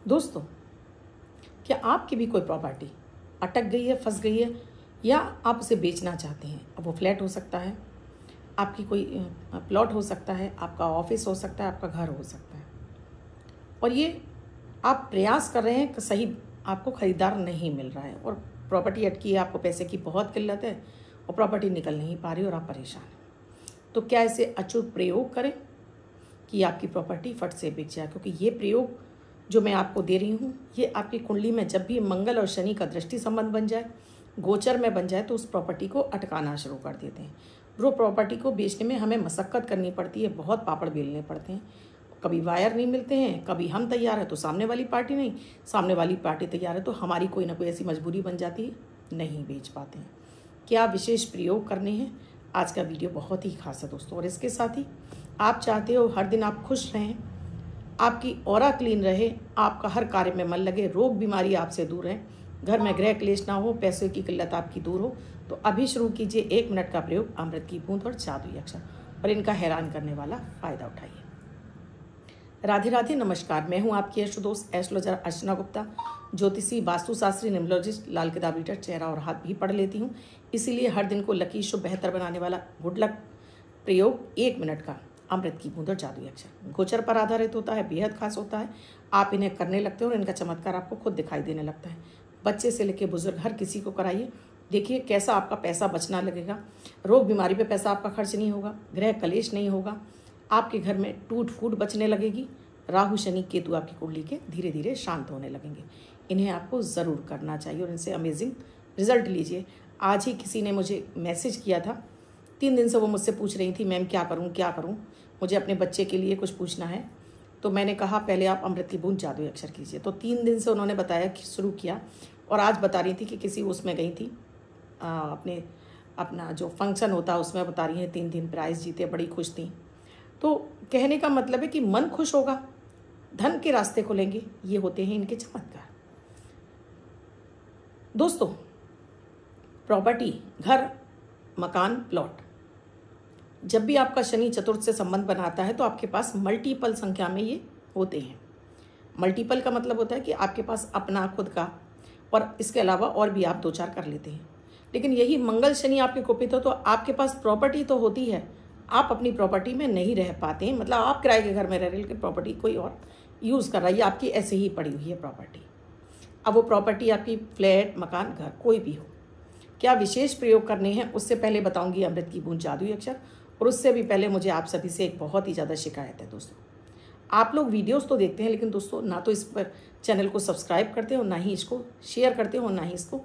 दोस्तों, क्या आपकी भी कोई प्रॉपर्टी अटक गई है, फंस गई है, या आप उसे बेचना चाहते हैं? अब वो फ्लैट हो सकता है, आपकी कोई प्लॉट हो सकता है, आपका ऑफिस हो सकता है, आपका घर हो सकता है, और ये आप प्रयास कर रहे हैं कि सही आपको ख़रीदार नहीं मिल रहा है, और प्रॉपर्टी अटकी है, आपको पैसे की बहुत किल्लत है और प्रॉपर्टी निकल नहीं पा रही और आप परेशान हैं। तो क्या इसे अचूक प्रयोग करें कि आपकी प्रॉपर्टी फट से बिक जाए? क्योंकि ये प्रयोग जो मैं आपको दे रही हूँ, ये आपकी कुंडली में जब भी मंगल और शनि का दृष्टि संबंध बन जाए, गोचर में बन जाए, तो उस प्रॉपर्टी को अटकाना शुरू कर देते हैं। वो प्रॉपर्टी को बेचने में हमें मशक्क़त करनी पड़ती है, बहुत पापड़ बेलने पड़ते हैं। कभी वायर नहीं मिलते हैं, कभी हम तैयार हैं तो सामने वाली पार्टी नहीं, सामने वाली पार्टी तैयार है तो हमारी कोई ना कोई ऐसी मजबूरी बन जाती है, नहीं बेच पाते हैं। क्या विशेष प्रयोग करने हैं? आज का वीडियो बहुत ही खास है दोस्तों। और इसके साथ ही आप चाहते हो हर दिन आप खुश रहें, आपकी ऑरा क्लीन रहे, आपका हर कार्य में मन लगे, रोग बीमारी आपसे दूर रहें, घर में गृह क्लेश ना हो, पैसे की किल्लत आपकी दूर हो, तो अभी शुरू कीजिए 1 मिनट का प्रयोग अमृत की बूंद और जादुई अक्षर, और इनका हैरान करने वाला फ़ायदा उठाइए। राधे राधे, नमस्कार। मैं हूं आपकी एस्ट्रोदोस्त एस्ट्रोलॉजर अर्चना गुप्ता, ज्योतिषी, वास्तुशास्त्री, न्यूमरोलॉजिस्ट, लाल किताब रीडर, चेहरा और हाथ भी पढ़ लेती हूं। इसीलिए हर दिन को लकी, शुभ, बेहतर बनाने वाला गुड लक प्रयोग 1 मिनट का अमृत की बूंद और जादुई अक्षर गोचर पर आधारित होता है, बेहद खास होता है। आप इन्हें करने लगते हो और इनका चमत्कार आपको खुद दिखाई देने लगता है। बच्चे से लेकर बुजुर्ग हर किसी को कराइए, देखिए कैसा आपका पैसा बचना लगेगा। रोग बीमारी पे पैसा आपका खर्च नहीं होगा, गृह कलेश नहीं होगा, आपके घर में टूट फूट बचने लगेगी, राहु शनि केतु आपकी कुंडली के धीरे धीरे शांत होने लगेंगे। इन्हें आपको ज़रूर करना चाहिए और इनसे अमेजिंग रिजल्ट लीजिए। आज ही किसी ने मुझे मैसेज किया था, 3 दिन से वो मुझसे पूछ रही थी, मैम क्या करूं, मुझे अपने बच्चे के लिए कुछ पूछना है। तो मैंने कहा पहले आप अमृत की बूंद जादुई अक्षर कीजिए। तो 3 दिन से उन्होंने बताया कि शुरू किया, और आज बता रही थी कि किसी उसमें गई थी, अपना जो फंक्शन होता है उसमें बता रही हैं 3 दिन प्राइज़ जीते, बड़ी खुश थी। तो कहने का मतलब है कि मन खुश होगा, धन के रास्ते खुलेंगे, ये होते हैं इनके चमत्कार। दोस्तों, प्रॉपर्टी, घर, मकान, प्लॉट, जब भी आपका शनि चतुर्थ से संबंध बनाता है तो आपके पास मल्टीपल संख्या में ये होते हैं। मल्टीपल का मतलब होता है कि आपके पास अपना खुद का, और इसके अलावा और भी आप 2-4 कर लेते हैं। लेकिन यही मंगल शनि आपके कुपित हो तो आपके पास प्रॉपर्टी तो होती है, आप अपनी प्रॉपर्टी में नहीं रह पाते हैं। मतलब आप किराए के घर में रह रहे, लेकिन प्रॉपर्टी कोई और यूज़ कर रहा है, ये आपकी ऐसे ही पड़ी हुई है प्रॉपर्टी। अब वो प्रॉपर्टी आपकी फ्लैट, मकान, घर कोई भी हो, क्या विशेष प्रयोग करने हैं उससे पहले बताऊंगी अमृत की बूंद जादुई अक्षर। और उससे भी पहले मुझे आप सभी से एक बहुत ही ज़्यादा शिकायत है दोस्तों। आप लोग वीडियोस तो देखते हैं, लेकिन दोस्तों ना तो इस पर चैनल को सब्सक्राइब करते हो, ना ही इसको शेयर करते हो, ना ही इसको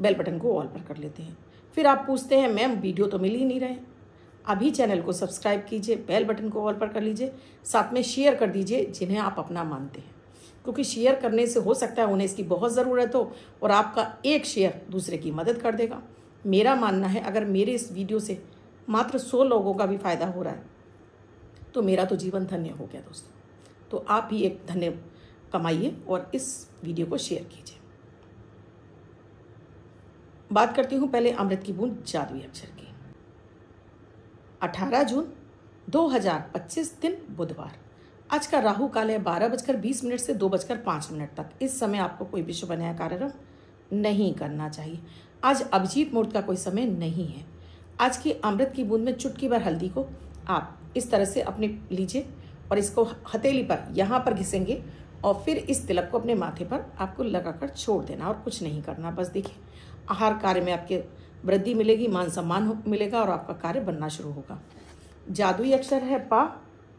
बेल बटन को ऑल पर कर लेते हैं। फिर आप पूछते हैं मैम वीडियो तो मिल ही नहीं रहे। अभी चैनल को सब्सक्राइब कीजिए, बेल बटन को ऑल पर कर लीजिए, साथ में शेयर कर दीजिए जिन्हें आप अपना मानते हैं, क्योंकि शेयर करने से हो सकता है उन्हें इसकी बहुत ज़रूरत हो और आपका एक शेयर दूसरे की मदद कर देगा। मेरा मानना है अगर मेरे इस वीडियो से मात्र 100 लोगों का भी फ़ायदा हो रहा है तो मेरा तो जीवन धन्य हो गया दोस्तों। तो आप भी एक धन्य कमाइए और इस वीडियो को शेयर कीजिए। बात करती हूँ पहले अमृत की बूंद जादुई अक्षर की। 18 जून 2025 दिन बुधवार। आज का राहु काल है 12:20 से 2:05 तक। इस समय आपको कोई विश्व बनाया कार्यक्रम नहीं करना चाहिए। आज अभिजीत मुहूर्त का कोई समय नहीं है। आज की अमृत की बूंद में चुटकी भर हल्दी को आप इस तरह से अपने लीजिए और इसको हथेली पर यहाँ पर घिसेंगे और फिर इस तिलक को अपने माथे पर आपको लगाकर छोड़ देना और कुछ नहीं करना। बस देखिए आहार कार्य में आपके वृद्धि मिलेगी, मान सम्मान मिलेगा और आपका कार्य बनना शुरू होगा। जादुई अक्षर है पा,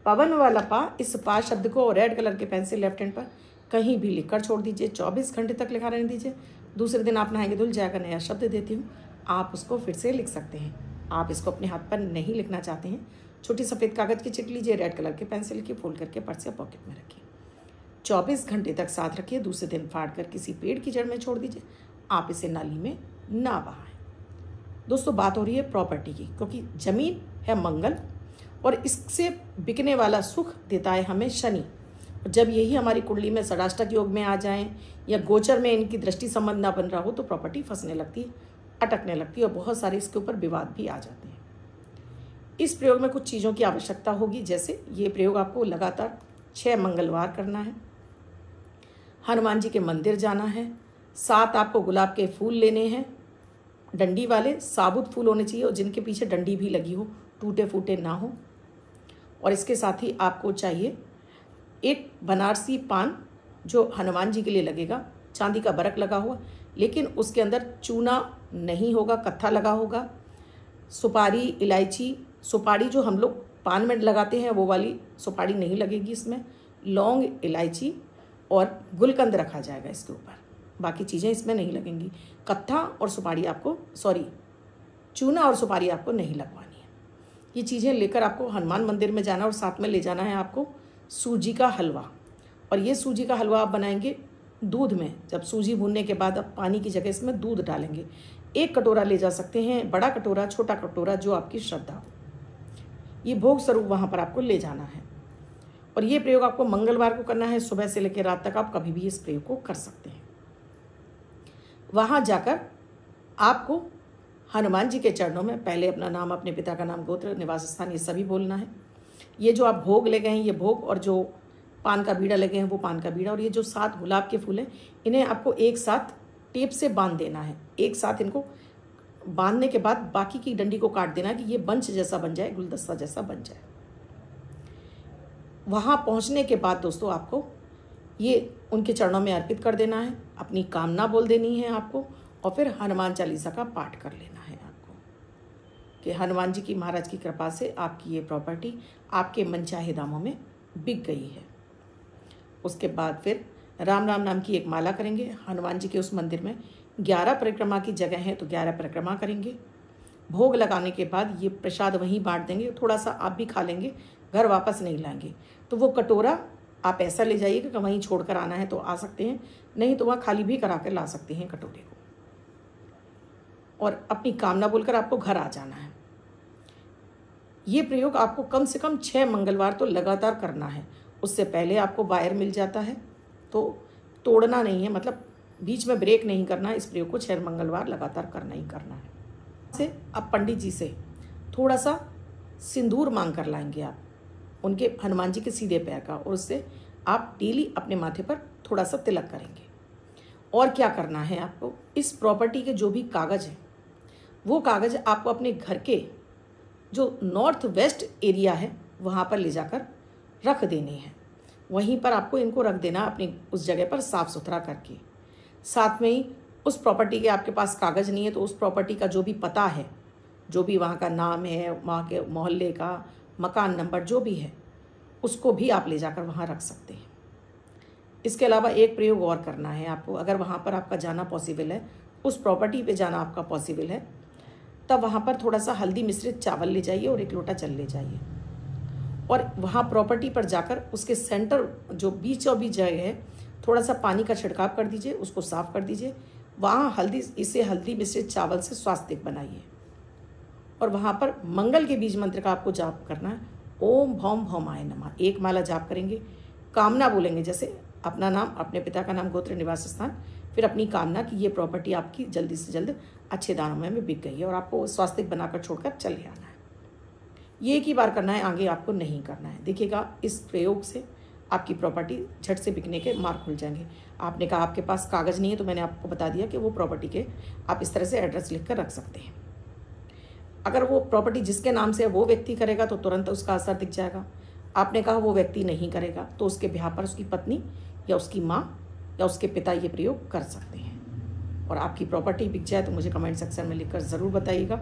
पवन वाला पा। इस पा शब्द को रेड कलर के पेन से लेफ्ट हैंड पर कहीं भी लिखकर छोड़ दीजिए। 24 घंटे तक लिखा रहने दीजिए। दूसरे दिन आप नहाएंगे धुल जाएगा, नया शब्द देती हूँ, आप उसको फिर से लिख सकते हैं। आप इसको अपने हाथ पर नहीं लिखना चाहते हैं, छोटी सफ़ेद कागज़ की चिट लीजिए, रेड कलर के पेन से लिखिए, फोल्ड करके पर्स या पॉकेट में रखिए। 24 घंटे तक साथ रखिए। दूसरे दिन फाड़ कर किसी पेड़ की जड़ में छोड़ दीजिए। आप इसे नाली में ना बहाएं। दोस्तों, बात हो रही है प्रॉपर्टी की, क्योंकि ज़मीन है मंगल और इससे बिकने वाला सुख देता है हमें शनि। जब यही हमारी कुंडली में षडाष्टक योग में आ जाएं या गोचर में इनकी दृष्टि संबंध ना बन रहा हो तो प्रॉपर्टी फंसने लगती है, अटकने लगती है और बहुत सारे इसके ऊपर विवाद भी आ जाते हैं। इस प्रयोग में कुछ चीज़ों की आवश्यकता होगी, जैसे ये प्रयोग आपको लगातार 6 मंगलवार करना है। हनुमान जी के मंदिर जाना है, 7 आपको गुलाब के फूल लेने हैं, डंडी वाले साबुत फूल होने चाहिए और जिनके पीछे डंडी भी लगी हो, टूटे फूटे ना हो। और इसके साथ ही आपको चाहिए एक बनारसी पान जो हनुमान जी के लिए लगेगा, चांदी का बरक लगा हुआ, लेकिन उसके अंदर चूना नहीं होगा, कत्था लगा होगा। सुपारी, इलायची, सुपारी जो हम लोग पान में लगाते हैं वो वाली सुपारी नहीं लगेगी इसमें। लौंग, इलायची और गुलकंद रखा जाएगा इसके ऊपर, बाकी चीज़ें इसमें नहीं लगेंगी। कत्था और सुपारी आपको, चूना और सुपारी आपको नहीं लगवानी है। ये चीज़ें लेकर आपको हनुमान मंदिर में जाना और साथ में ले जाना है आपको सूजी का हलवा। और ये सूजी का हलवा आप बनाएंगे दूध में। जब सूजी भूनने के बाद आप पानी की जगह इसमें दूध डालेंगे। 1 कटोरा ले जा सकते हैं, बड़ा कटोरा, छोटा कटोरा, जो आपकी श्रद्धा हो। ये भोग स्वरूप वहाँ पर आपको ले जाना है। और ये प्रयोग आपको मंगलवार को करना है, सुबह से लेकर रात तक आप कभी भी इस प्रयोग को कर सकते हैं। वहाँ जाकर आपको हनुमान जी के चरणों में पहले अपना नाम, अपने पिता का नाम, गोत्र, निवास स्थान, ये सभी बोलना है। ये जो आप भोग ले गए हैं, ये भोग, और जो पान का बीड़ा लगे हैं वो पान का बीड़ा, और ये जो 7 गुलाब के फूल हैं इन्हें आपको एक साथ टेप से बांध देना है। एक साथ इनको बांधने के बाद बाकी की डंडी को काट देना है कि ये बंच जैसा बन जाए, गुलदस्ता जैसा बन जाए। वहाँ पहुँचने के बाद दोस्तों आपको ये उनके चरणों में अर्पित कर देना है, अपनी कामना बोल देनी है आपको, और फिर हनुमान चालीसा का पाठ कर लेना है आपको कि हनुमान जी की, महाराज की कृपा से आपकी ये प्रॉपर्टी आपके मनचाहे दामों में बिक गई है। उसके बाद फिर राम राम नाम की एक माला करेंगे। हनुमान जी के उस मंदिर में 11 परिक्रमा की जगह है तो 11 परिक्रमा करेंगे। भोग लगाने के बाद ये प्रसाद वहीं बांट देंगे, थोड़ा सा आप भी खा लेंगे, घर वापस नहीं लाएंगे। तो वो कटोरा आप ऐसा ले जाइएगा कि वहीं छोड़ कर आना है तो आ सकते हैं, नहीं तो वहाँ खाली भी करा कर ला सकते हैं कटोरे को। और अपनी कामना बोलकर आपको घर आ जाना है। ये प्रयोग आपको कम से कम 6 मंगलवार तो लगातार करना है। उससे पहले आपको वायर मिल जाता है तो तोड़ना नहीं है, मतलब बीच में ब्रेक नहीं करना है। इस प्रयोग को 6 मंगलवार लगातार करना ही करना है। से आप पंडित जी से थोड़ा सा सिंदूर मांग कर लाएंगे आप उनके हनुमान जी के सीधे पैर का, और उससे आप डेली अपने माथे पर थोड़ा सा तिलक करेंगे। और क्या करना है आपको, इस प्रॉपर्टी के जो भी कागज़ हैं वो कागज़ आपको अपने घर के जो नॉर्थ वेस्ट एरिया है वहाँ पर ले जाकर रख देने हैं। वहीं पर आपको इनको रख देना अपनी उस जगह पर साफ़ सुथरा करके। साथ में ही उस प्रॉपर्टी के आपके पास कागज़ नहीं है तो उस प्रॉपर्टी का जो भी पता है, जो भी वहाँ का नाम है, वहाँ के मोहल्ले का मकान नंबर जो भी है, उसको भी आप ले जाकर वहाँ रख सकते हैं। इसके अलावा एक प्रयोग और करना है आपको। अगर वहाँ पर आपका जाना पॉसिबल है, उस प्रॉपर्टी पे जाना आपका पॉसिबल है, तब वहाँ पर थोड़ा सा हल्दी मिश्रित चावल ले जाइए और 1 लोटा जल ले जाइए। और वहाँ प्रॉपर्टी पर जाकर उसके सेंटर जो बीच जगह है, थोड़ा सा पानी का छिड़काव कर दीजिए, उसको साफ़ कर दीजिए। वहाँ हल्दी मिश्रित चावल से स्वास्तिक बनाइए और वहाँ पर मंगल के बीज मंत्र का आपको जाप करना है। ओम भौम भौमाय नमः 1 माला जाप करेंगे। कामना बोलेंगे, जैसे अपना नाम, अपने पिता का नाम, गोत्र, निवास स्थान, फिर अपनी कामना कि ये प्रॉपर्टी आपकी जल्दी से जल्द अच्छे दामों में बिक गई है और आपको स्वास्तिक बनाकर छोड़कर चले आना है। ये एक ही बार करना है, आगे आपको नहीं करना है। देखिएगा इस प्रयोग से आपकी प्रॉपर्टी झट से बिकने के मार्ग खुल जाएंगे। आपने कहा आपके पास कागज़ नहीं है, तो मैंने आपको बता दिया कि वो प्रॉपर्टी के आप इस तरह से एड्रेस लिख कर रख सकते हैं। अगर वो प्रॉपर्टी जिसके नाम से है वो व्यक्ति करेगा तो तुरंत उसका असर दिख जाएगा। आपने कहा वो व्यक्ति नहीं करेगा तो उसके ब्याह पर उसकी पत्नी या उसकी माँ या उसके पिता ये प्रयोग कर सकते हैं। और आपकी प्रॉपर्टी बिक जाए तो मुझे कमेंट सेक्शन में लिखकर ज़रूर बताइएगा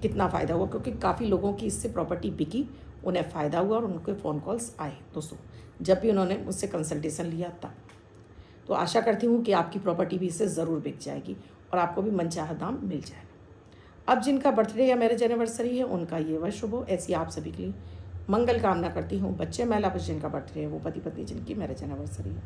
कितना फ़ायदा हुआ, क्योंकि काफ़ी लोगों की इससे प्रॉपर्टी बिकी, उन्हें फ़ायदा हुआ और उनके फ़ोन कॉल्स आए दोस्तों, जब भी उन्होंने मुझसे कंसल्टेशन लिया तब। तो आशा करती हूँ कि आपकी प्रॉपर्टी भी इससे ज़रूर बिक जाएगी और आपको भी मनचाहा दाम मिल जाएगा। अब जिनका बर्थडे या मैरिज एनिवर्सरी है उनका ये वर्ष शुभ हो, ऐसी आप सभी के लिए मंगल कामना करती हूँ। बच्चे महिला पुरुष जिनका बर्थडे है वो पति पत्नी जिनकी मैरिज एनिवर्सरी है,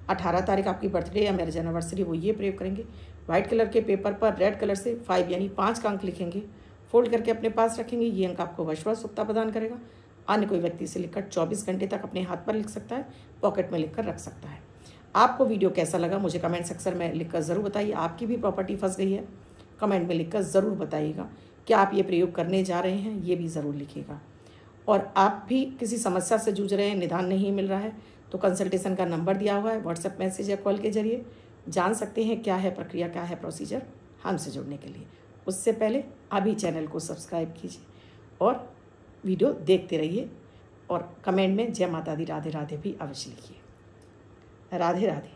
18 तारीख आपकी बर्थडे या मैरिज एनिवर्सरी, वो ये प्रयोग करेंगे। वाइट कलर के पेपर पर रेड कलर से 5 यानी 5 का अंक लिखेंगे, फोल्ड करके अपने पास रखेंगे। ये अंक आपको वश सुखता प्रदान करेगा। अन्य कोई व्यक्ति से लिखकर 24 घंटे तक अपने हाथ पर लिख सकता है, पॉकेट में लिखकर रख सकता है। आपको वीडियो कैसा लगा मुझे कमेंट सेक्शन में लिखकर ज़रूर बताइए। आपकी भी प्रॉपर्टी फंस गई है, कमेंट में लिखकर ज़रूर बताइएगा। क्या आप ये प्रयोग करने जा रहे हैं, ये भी ज़रूर लिखिएगा। और आप भी किसी समस्या से जूझ रहे हैं, निदान नहीं मिल रहा है, तो तो कंसल्टेशन का नंबर दिया हुआ है, व्हाट्सएप मैसेज या कॉल के जरिए जान सकते हैं क्या है प्रक्रिया, क्या है प्रोसीजर हमसे जुड़ने के लिए। उससे पहले अभी चैनल को सब्सक्राइब कीजिए और वीडियो देखते रहिए और कमेंट में जय माता दी राधे राधे भी अवश्य लिखिए। राधे राधे।